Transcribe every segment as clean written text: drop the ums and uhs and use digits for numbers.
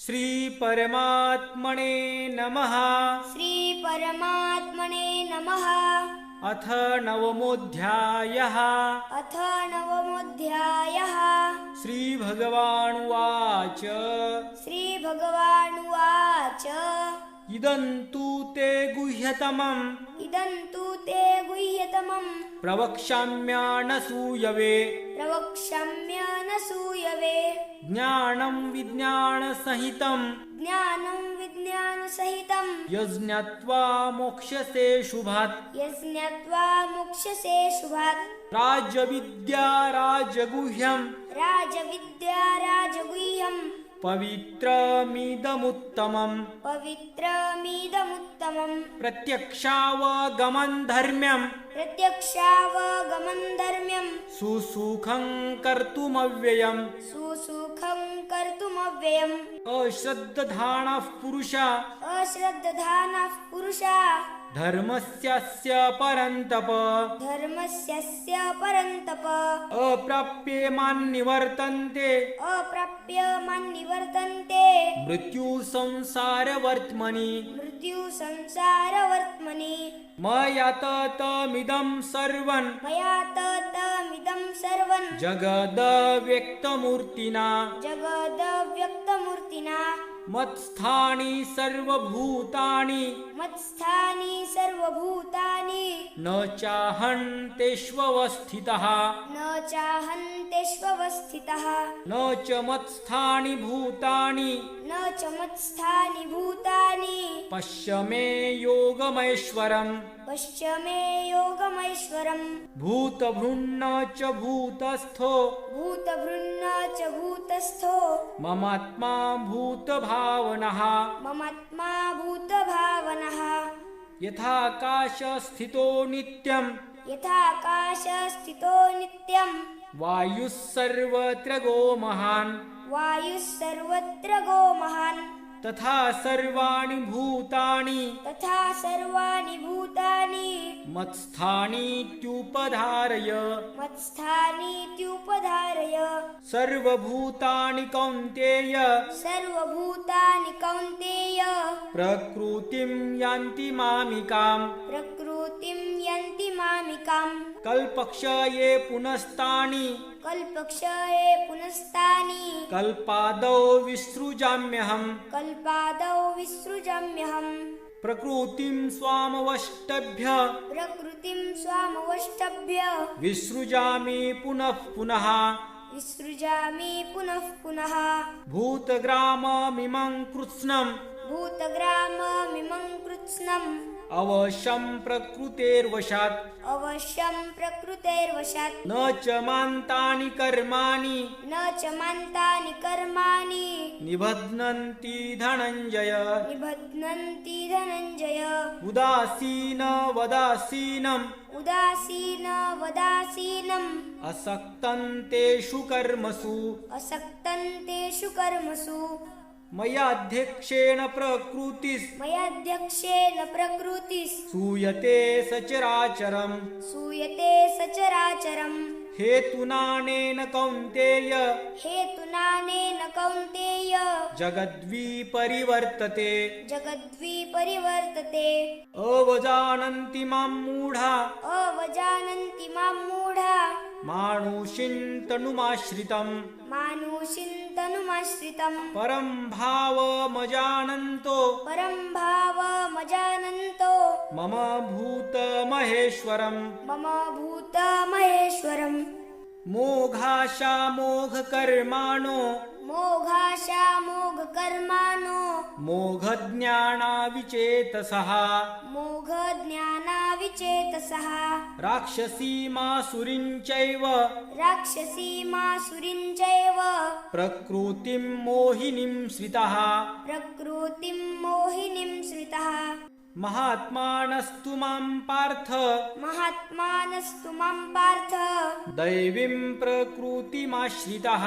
श्री परमात्मने नमः। श्री परमात्मने नमः। अथ नवमोऽध्यायः। अथ नवमोऽध्यायः। श्रीभगवानुवाच श्रीभगवानुवाच इदं तु ते गुह्यतमं इदं तु ते गुह्यतमं प्रवक्ष्याम्यानसूयवे प्रवक्ष्याम्यनसूयवे ज्ञानं विज्ञानसहितं ज्ञानं विज्ञानसहितं यज्ञत्वा मोक्ष्यसे शुभात् यज्ञत्वा मोक्ष्यसे शुभात् राजविद्या राजगुह्यं राजविद्या राजगुह्यं पवित्रमिदमुत्तमम् पवित्रमिदमुत्तमं प्रत्यक्षावगमं धर्म्यं प्रत्यक्षावगमं धर्म्यं सुसुखं कर्तुमव्ययम् सुसुखं कर्तुमव्ययम् अश्रद्धधानः पुरुषा अश्रद्धधानः पुरुषा धर्मस्यास्य परन्तप धर्मस्यस्य परन्तप अप्राप्यमान्निवर्तन्ते अप्राप्यमान्निवर्तन्ते मृत्युसंसारवर्त्मनि मृत्युसंसारवर्त्मनि मया ततमिदं सर्वं मया ततमिदं सर्वं जगदव्यक्तमूर्तिना जगदव्यक्तमूर्तिना मत्स्थानि सर्वभूतानि मत्स्थानि सर्वभूतानि न चाहन्तेष्वस्थितः न चाहन्तेष्वस्थितः न च मत्स्थानि भूतानि न च मत्स्थानि भूतानि पश्य मे योगमैश्वरम् पश्य मे योगमैश्वरम् भूतभृन्न च भूतस्थो भूतभृन्न च भूतस्थो ममात्मा भूतभावनः ममात्मा भूतभावनः यथाकाशस्थितो नित्यं यथाकाशस्थितो नित्यं वायुः सर्वत्र गो महान् वायुः सर्वत्र गो महान् तथा सर्वाणि भूतानि तथा सर्वाणि भूतानि मत्स्थानीत्युपधारय मत्स्थानीत्युपधारय सर्वभूतानि कौन्तेय सर्वभूतानि कौन्तेय प्रकृतिं यान्ति मामिकाम् प्रकृतिं यन्ति मामिकाम् कल्पक्षये पुनस्तानि कल्पक्षये पुनस्तानि कल्पादौ विसृजाम्यहम् कल्पादौ विसृजाम्यहम् प्रकृतिं स्वामवष्टभ्य प्रकृतिं स्वामवष्टभ्य विसृजामि पुनः पुनः विसृजामि पुनः पुनः भूतग्राममिमं कृत्स्नम् भूतग्राममिमं कृत्स्नम् अवश्यं प्रकृतेर्वशात् अवश्यं प्रकृतेर्वशात् न च मान्तानि कर्माणि न च मान्तानि कर्माणि निबध्नन्ति धनञ्जय निबध्नन्ति धनञ्जय उदासीनवदासीनम् उदासीनवदासीनम् असक्तं तेषु कर्मसु असक्तं तेषु कर्मसु मयाध्यक्षेण प्रकृतिः मयाध्यक्षेन प्रकृतिः सूयते सचराचरम् सूयते सचराचरम् हेतुनानेन कौन्तेय हेतुनानेन कौन्तेय जगद्विपरिवर्तते जगद्विपरिवर्तते अवजानन्ति मां मूढा अवजानन्ति मां मूढा मानुषीं तनुमाश्रितम् मानुषीं तनुमाश्रितम् परं भावमजानन्तो परं भावमजानन्तो मम भूतमहेश्वरम् मम भूतमहेश्वरम् मोघाशामोघकर्माणो मोघाशामोघकर्माणो मोघज्ञानाविचेतसः मोघज्ञानाविचेतसः राक्षसीमासुरीं चैव राक्षसीमासुरीं चैव प्रकृतिं मोहिनीं श्रितः प्रकृतिं मोहिनीं श्रितः महात्मानस्तु मां पार्थ महात्मानस्तु मां पार्थ दैवीं प्रकृतिमाश्रितः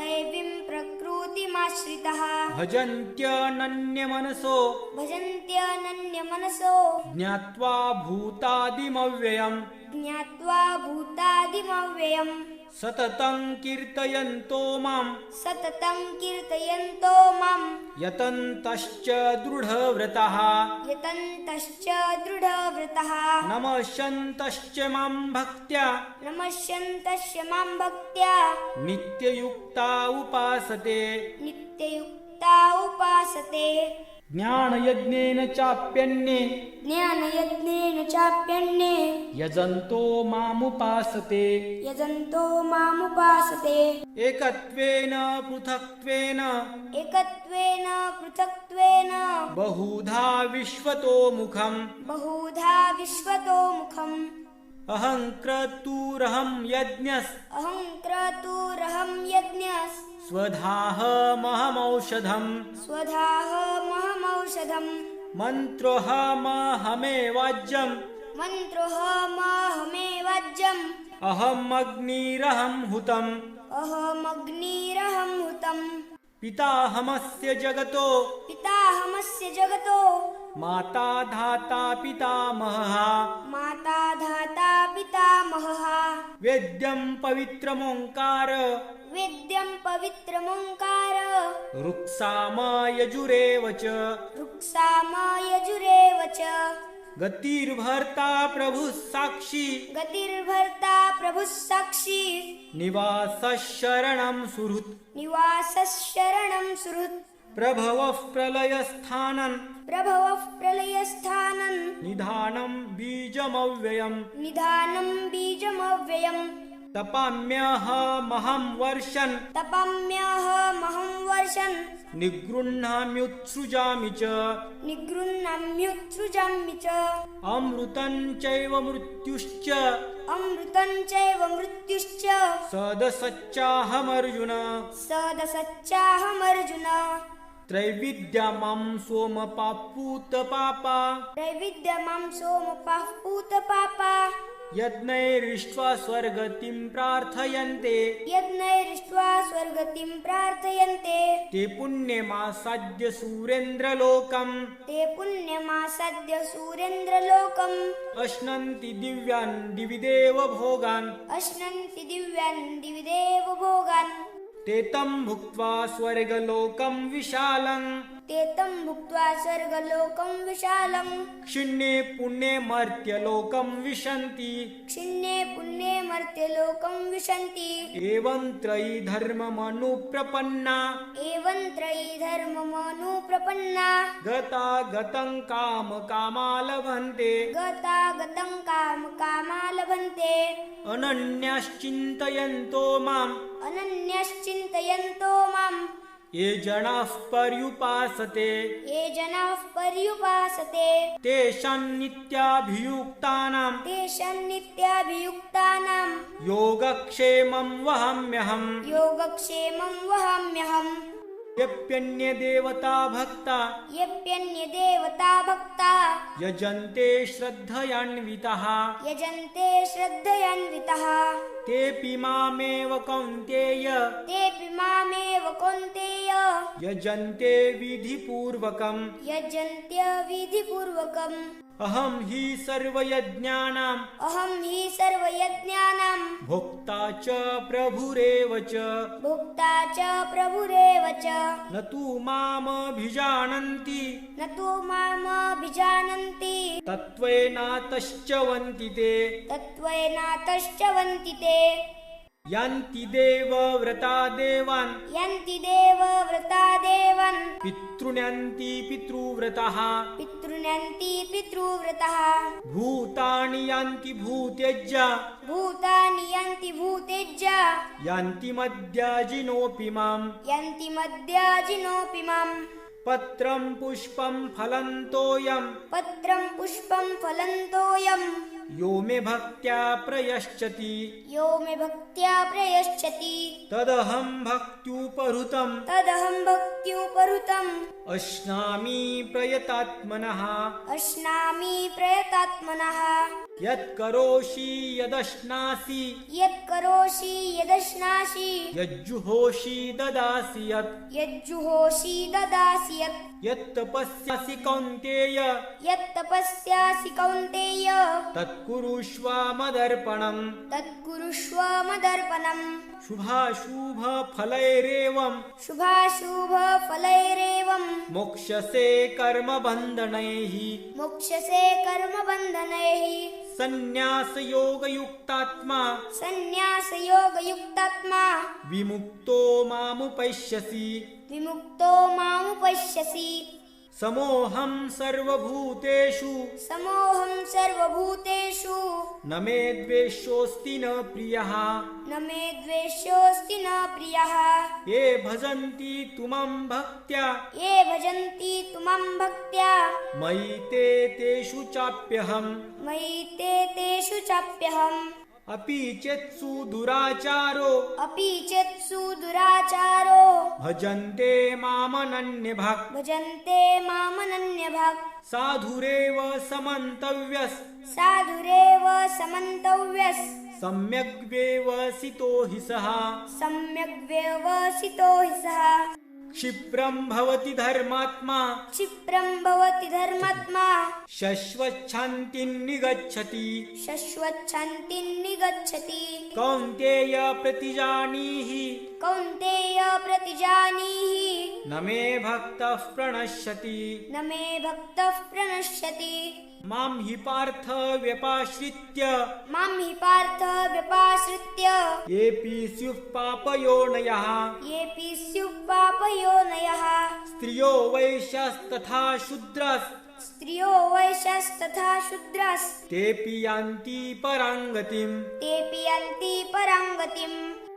दैवीं प्रकृतिमाश्रितः भजन्त्यनन्यमनसो भजन्त्यनन्यमनसो ज्ञात्वा भूतादिमव्ययम् ज्ञात्वा भूतादिमव्ययम् सततं कीर्तयन्तो मां सततं कीर्तयन्तो मां यतन्तश्च दृढव्रतः यतन्तश्च दृढव्रतः नमस्यन्तश्च मां भक्त्या नमस्यन्तस्य मां भक्त्या नित्ययुक्ता उपासते नित्ययुक्ता उपासते ज्ञानयज्ञेन चाप्यन्ये ज्ञानयज्ञेन चाप्यन्ये यजन्तो मामुपासते यजन्तो मामुपासते एकत्वेन पृथक्त्वेन एकत्वेन पृथक्त्वेन बहुधा विश्वतो मुखम् बहुधा विश्वतोमुखम् अहं क्रतुरहं यज्ञस् अहं क्रतुरहं यज्ञस् स्वधाहमहमौषधम् स्वधाहमहमौषधम् मन्त्रोऽहमहमेवाज्यम् मन्त्रोऽहमहमेवाज्यम् अहमग्निरहं हुतम् अहमग्निरहं हुतम् पिताहमस्य जगतो पिताहमस्य जगतो माता धाता पितामहः माता धाता पितामहः वेद्यं पवित्रमोङ्कार वेद्यं पवित्रमोङ्कार रुक्साम यजुरेव च रुक्साम यजुरेव च गतिर्भर्ता प्रभुः साक्षी गतिर्भर्ता प्रभुः साक्षी निवासः शरणं सुहृत् निवासः शरणं सुहृत् प्रभवः प्रलयस्थानं प्रभवः प्रलयस्थानं निधानं बीजमव्ययम् निधानं बीजमव्ययम् तपाम्यहमहं वर्षन् तपाम्यहमहं वर्षन् निगृह्णाम्युत्सृजामि च निगृह्णाम्युत्सृजामि च अमृतं चैव मृत्युश्च अमृतं चैव मृत्युश्च सदसच्चाहमर्जुन सदसच्चाहमर्जुन त्रैविद्यमां सोमपापूतपापा त्रैविद्यमां सोमपाः पूतपापा यज्ञैरिष्ट्वा स्वर्गतिं प्रार्थयन्ते यज्ञैरिष्ट्वा स्वर्गतिं प्रार्थयन्ते ते पुण्यमासाद्य सुरेन्द्रलोकम् ते पुण्यमासाद्य सुरेन्द्रलोकम् अश्नन्ति दिव्यान् दिवि देवभोगान् अश्नन्ति दिव्यान् दिवि देवभोगान् ते तं भुक्त्वा स्वर्गलोकं विशालम् ते तं भुक्त्वा स्वर्गलोकं विशालम् क्षिण्ये पुण्ये मर्त्यलोकं विशन्ति क्षिण्ये पुण्ये मर्त्यलोकं विशन्ति एवं त्रयी धर्ममनुप्रपन्ना एवं त्रयी धर्ममनुप्रपन्ना गता गतं काम कामा लभन्ते गता गतं काम कामा लभन्ते अनन्याश्चिन्तयन्तो माम् अनन्यश्चिन्तयन्तो माम् ये जनाः पर्युपासते ये जनाः पर्युपासते तेषां नित्याभियुक्तानां तेषां नित्याभियुक्तानां योगक्षेमं वहाम्यहम् योगक्षेमं वहाम्यहम् यप्यन्ये देवता भक्ता यप्यन्यदेवता भक्ता यजन्ते श्रद्धयान्विताः यजन्ते श्रद्धयान्विताः तेऽपि मामेव कौन्तेय तेऽपि मामेव कौन्तेय यजन्ते विधिपूर्वकम् यजन्त्य विधिपूर्वकम् अहं हि सर्वयज्ञानां अहं हि सर्वयज्ञानां भोक्ता च प्रभुरेव च भोक्ता च प्रभुरेव च न तु मामभिजानन्ति न तु मामभिजानन्ति तत्त्वेनातश्च वन्ति ते तत्त्वेनातश्च वन्ति ते यान्ति देवव्रता देवान् यन्ति देवव्रता देवान् पितॄन्यन्ति पितृव्रतः पितॄन्यन्ति पितृव्रतः भूतानि यान्ति भूत्यज्य भूतानि यन्ति भूतेज्य यान्ति मद्याजिनोऽपि माम् यन्ति मद्याजिनोऽपि माम् पत्रं पुष्पं फलन्तोऽयं पत्रं पुष्पं फलन्तोऽयं यो मे भक्त्या प्रयश्चति यो मे भक्त्या प्रयश्चति तदहं भक्त्युपहृतम् तदहं भक्त्युपहृतम् अश्नामि प्रयतात्मनः अश्नामि प्रयतात्मनः यत्करोषि यदश्नासि यत्करोषि यदश्नासि यज्जुहोषि ददासि यत् यज्जुहोषि ददासि यत् यत्तपस्यासि कौन्तेय यत्तपस्यासि कौन्तेय तत्कुरुष्व मदर्पणम् तत्कुरुष्व मदर्पणम् शुभाशुभफलैरेवम् शुभाशुभफलैरेवम् मोक्षसे कर्मबन्धनैः मोक्षसे कर्मबन्धनैः सन्न्यासयोगयुक्तात्मा सन्न्यासयोगयुक्तात्मा विमुक्तो मामुपैष्यसि विमुक्तो मामुपश्यसि समोऽहं सर्वभूतेषु समोऽहं सर्वभूतेषु न मे द्वेष्योऽस्ति न प्रियः न मे द्वेष्योऽस्ति न प्रियः ये भजन्ति तुमं भक्त्या ये भजन्ति तुमं भक्त्या मयि ते तेषु चाप्यहम् मयि ते तेषु चाप्यहम् अपि चेत्सु दुराचारो अपि चेत्सु दुराचारो भजन्ते मामनन्यभाक् भजन्ते मामनन्यभाक् साधुरेव समन्तव्यस् साधुरेव समन्तव्यस् सम्यग् व्यवसितो हि सः सम्यग् व्यवसितो हि सः क्षिप्रं भवति धर्मात्मा क्षिप्रं भवति धर्मात्मा शश्वच्छान्तिं निगच्छति शश्वच्छान्तिं निगच्छति कौन्तेय प्रतिजानीहि कौन्तेय प्रतिजानीहि न मे भक्तः प्रणश्यति न मे भक्तः प्रणश्यति मां हि पार्थ व्यपाश्रित्य मां हि पार्थ व्यपाश्रित्य येऽपि स्युः पापयोनयः येऽपि स्युः पापयोनयः स्त्रियो वैश्यास्तथा शूद्रास् स्त्रियो वैश्यास्तथा शूद्रास् तेऽपि यान्ति परां गतिम् तेऽपि यान्ति परां गतिम्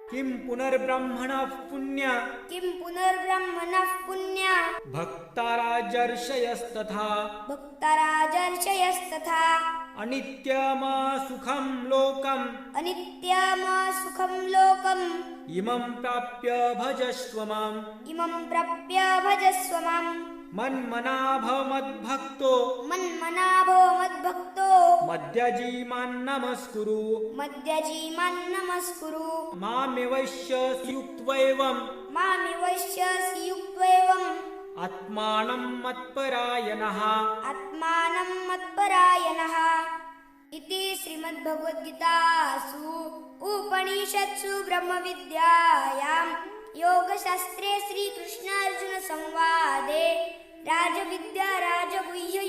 किं पुनर्ब्रह्मणः पुण्य किं पुनर्ब्रह्मणः पुण्य भक्ताराजर्षयस्तथा भक्तराजर्षयस्तथा अनित्यमसुखं लोकम् अनित्यमसुखं लोकम् इमं प्राप्य भजस्व माम् इमं प्राप्य भजस्व माम् मन्मनाभवमद्भक्तो मन्मनाभो मद्भक्तो मद्यजीमान् नमस्कुरु मद्यजीमान् नमस्कुरु मामेवैश्ययुक्त्वैवम् मामिवश्यसि युक्त्वैवम् आत्मानं मत्परायणः आत्मानं मत्परायणः इति श्रीमद्भगवद्गीतासु उपनिषत्सु ब्रह्मविद्यायां योगशास्त्रे श्रीकृष्णार्जुनसंवादे राजविद्या राजगुह्य